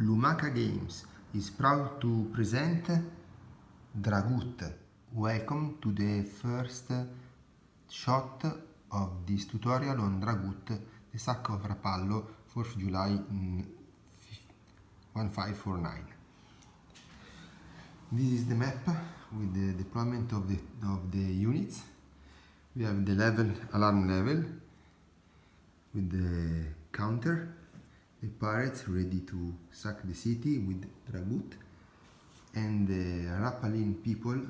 Lumaca Games is proud to present Dragut. Welcome to the first shot of this tutorial on Dragut, the sack of Rapallo, 4th July 1549. This is the map with the deployment of the units. We have the alarm level with the counter, the pirates ready to sack the city with Dragut, and the Rapallo people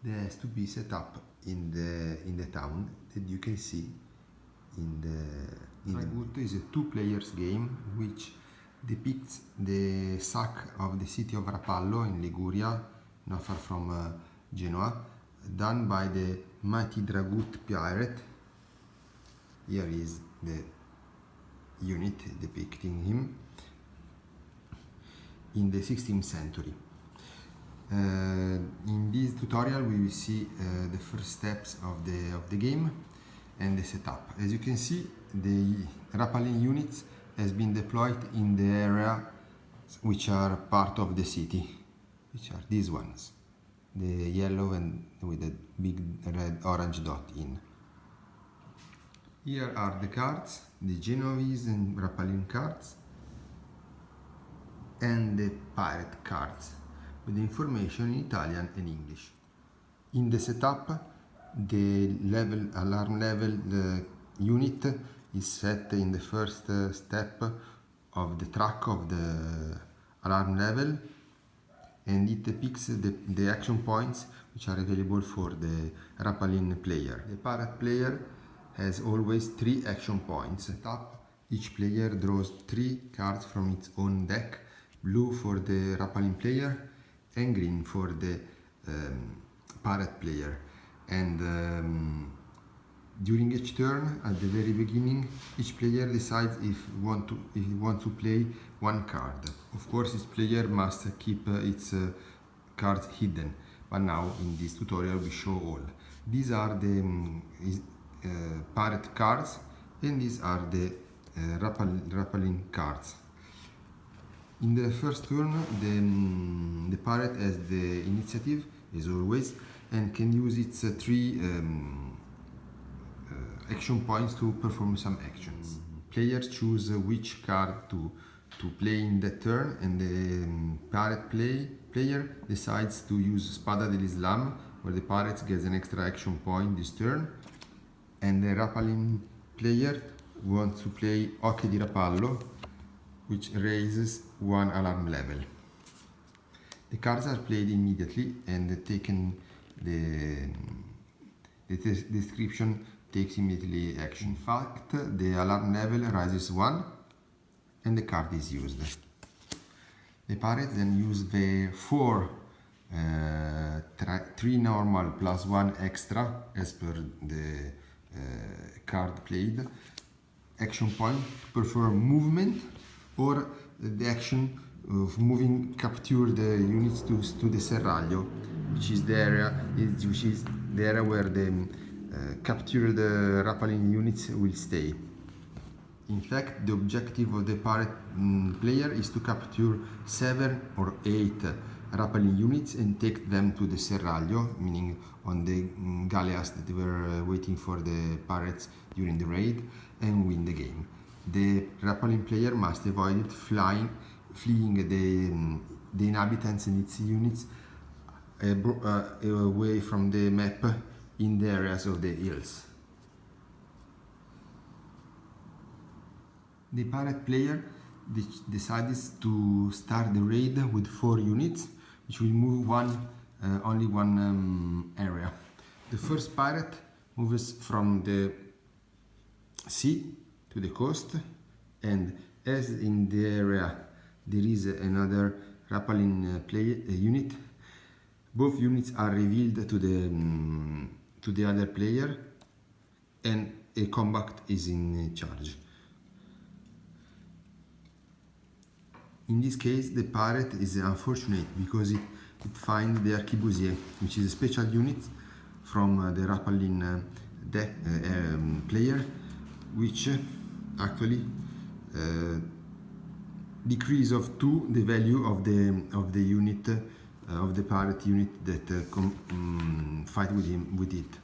that has to be set up in the town that you can see in the Dragut is a 2-player game which depicts the sack of the city of Rapallo in Liguria, not far from Genoa, done by the mighty Dragut pirate. Here is the unit depicting him in the 16th century. In this tutorial we will see the first steps of the game and the setup. As you can see, the Rapallo units has been deployed in the area which are part of the city, which are these ones, the yellow and with a big red orange dot in. Here are the cards, the Genovese and Rapallo cards, and the pirate cards with the information in Italian and English. In the setup, the alarm level unit is set in the first step of the track of the alarm level, and it depicts the action points which are available for the Rapallo player. The pirate player has always 3 action points. Each player draws 3 cards from its own deck, blue for the Rapallo player and green for the pirate player. And during each turn, at the very beginning, each player decides if he wants to play one card. Of course, each player must keep its cards hidden, but now in this tutorial we show all. These are the pirate cards, and these are the Rapallo cards. In the first turn, the pirate has the initiative, as always, and can use its 3 action points to perform some actions. Players choose which card to play in that turn, and the pirate player decides to use Spada dell'Islam, where the pirate gets an extra action point this turn, and the Rapallo player wants to play Occhio di Rapallo, which raises 1 alarm level. The cards are played immediately, and the description takes immediately action. In fact, the alarm level rises 1 and the card is used. The pirates then use the 3 normal plus 1 extra, as per the card played, action point to perform movement, or the action of moving, capture the units to the serraglio, which is the area where the captured Rapallo units will stay. In fact, the objective of the pirate player is to capture 7 or 8 Rapallo units and take them to the serraglio, meaning on the galleass that were waiting for the pirates during the raid, and win the game. The Rapallo player must avoid fleeing the inhabitants and its units away from the map in the areas of the hills. The pirate player decides to start the raid with 4 units, which will move only one area. The first pirate moves from the sea to the coast, and as in the area there is another Rapallo unit, both units are revealed to the other player, and a combat is in charge. In this case, the pirate is unfortunate because it finds the arquebusier, which is a special unit from the Rapallo player, which actually decrease of 2 the value of the unit of the pirate unit that fight with it.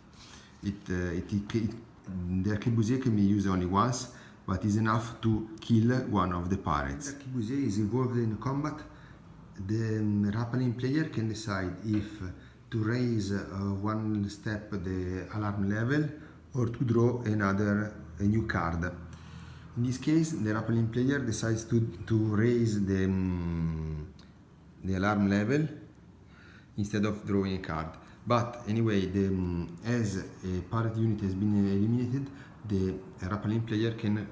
The arquebusier can be used only once, but is enough to kill one of the pirates. The arquebusier is involved in combat. The Rapallo player can decide if to raise one step the alarm level or to draw a new card. In this case, the Rapallo player decides to raise the alarm level instead of drawing a card. But anyway, as a pirate unit has been eliminated, the Rapallo player can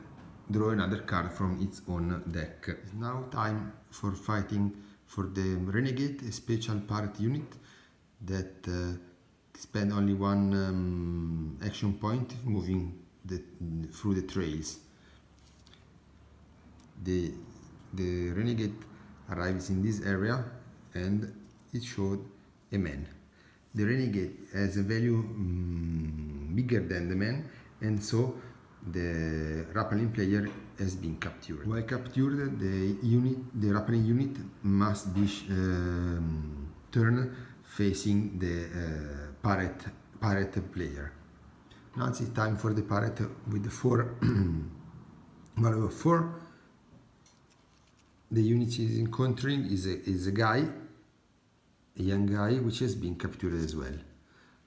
draw another card from its own deck. It's now time for fighting for the Renegade, a special pirate unit that spend only one action point moving through the trails. The Renegade arrives in this area and it showed a man. The Renegade has a value bigger than the man, and so the Rapallo player has been captured. While captured, the Rapallo unit must be turned facing the pirate player. Now it's time for the pirate with the 4 value of 4. The unit he's encountering is a guy, a young guy, which has been captured as well.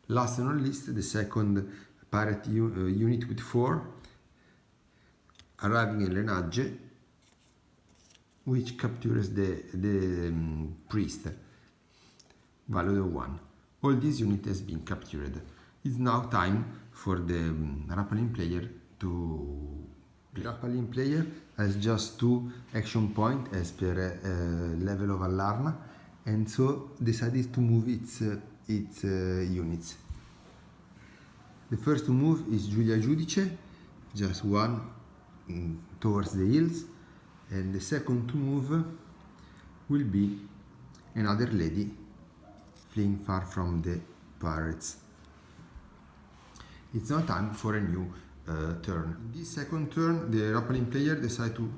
Last but not least, the second pirate unit with 4, arriving in Lenage, which captures the priest, value of 1. All these units has been captured. It's now time for the Rapallo player to play. The Rapallo player has just 2 action points as per level of alarm, and so decided to move its units. The first to move is Giulia Giudice, just 1 towards the hills, and the second to move will be another lady fleeing far from the pirates. It's now time for a new turn. In this second turn, the Rapallo player decides to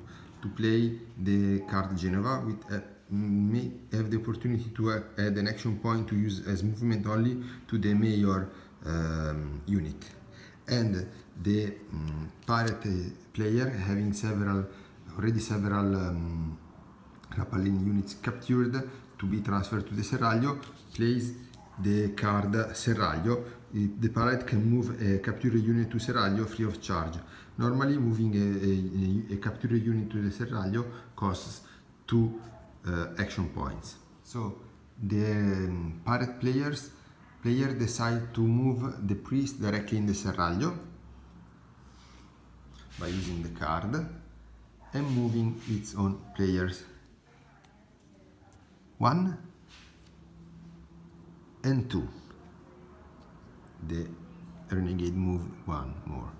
play the card Genova, which may have the opportunity to add an action point to use as movement only to the mayor unit. And the pirate player, having already several Rapallo units captured to be transferred to the Serraglio, plays the card Serraglio. The pirate can move a captured unit to Serraglio free of charge. Normally, moving a captured unit to the Serraglio costs 2 action points. So the pirate player decide to move the priest directly in the Serraglio by using the card and moving its own players 1 and 2. The Renegade moved 1 more.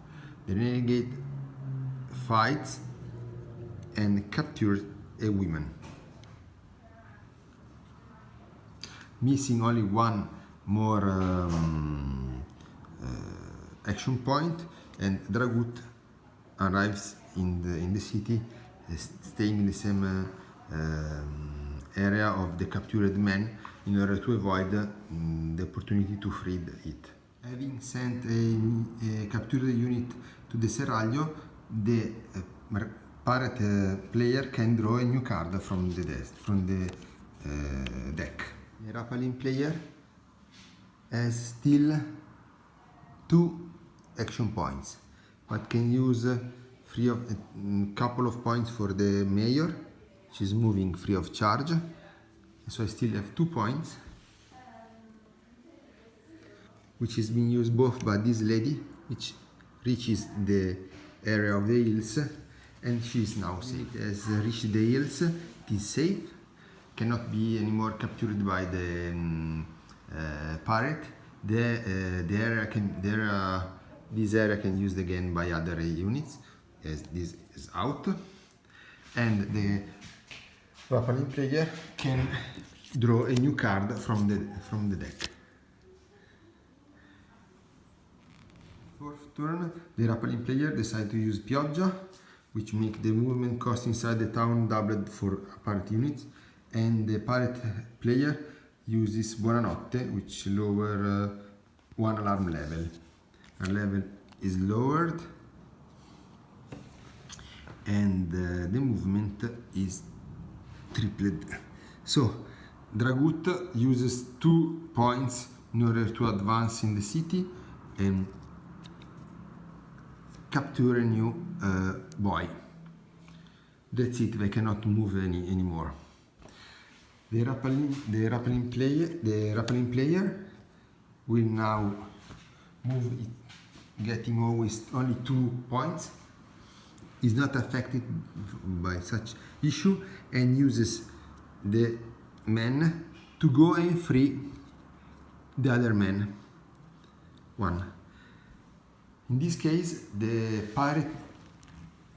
The Renegade fights and captures a woman, missing only 1 more action point, and Dragut arrives in the city, staying in the same area of the captured man in order to avoid the opportunity to free it. Having sent a captured unit to the Serraglio, the pirate player can draw a new card from the deck. The Rapallo player has still 2 action points, but can use a couple of points for the mayor, which is moving free of charge. So I still have 2 points, which is being used both by this lady, which reaches the area of the hills, and she is now safe. It has reached the hills, it is safe, cannot be anymore captured by the pirate. This area can be used again by other units, as this is out, and the Rapallo player can draw a new card from the deck. Fourth turn, the Rapallo player decides to use Pioggia, which make the movement cost inside the town doubled for pirate units, and the pirate player uses Buonanotte, which lower one alarm level. Our level is lowered, and the movement is tripled. So Dragut uses 2 points in order to advance in the city and capture a new boy. That's it, they cannot move anymore. The Rapallo player will now move it, getting always only 2 points. Is not affected by such issue and uses the man to go and free the other man. 1. In this case, the pirate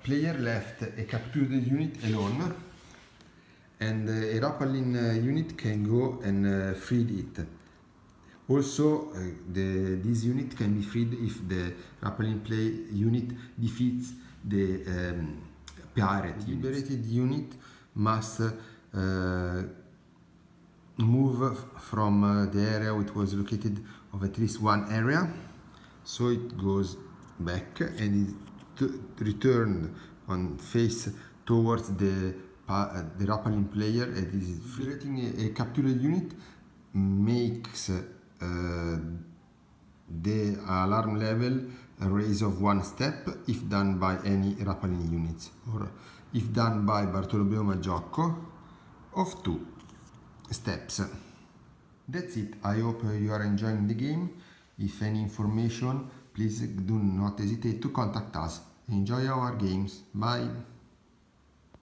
player left a captured unit alone, and a Rapallo unit can go and free it. Also, this unit can be freed if the Rapallo unit defeats the pirate unit. Liberated unit must move from the area it was located of at least one area, so it goes back and it returned on face towards the Rapallo player, and this is liberating a captured unit makes the alarm level a raise of 1 step if done by any Rapallo units, or if done by Bartolomeo Maggiocco of 2 steps. That's it. I hope you are enjoying the game. If any information, please do not hesitate to contact us. Enjoy our games. Bye.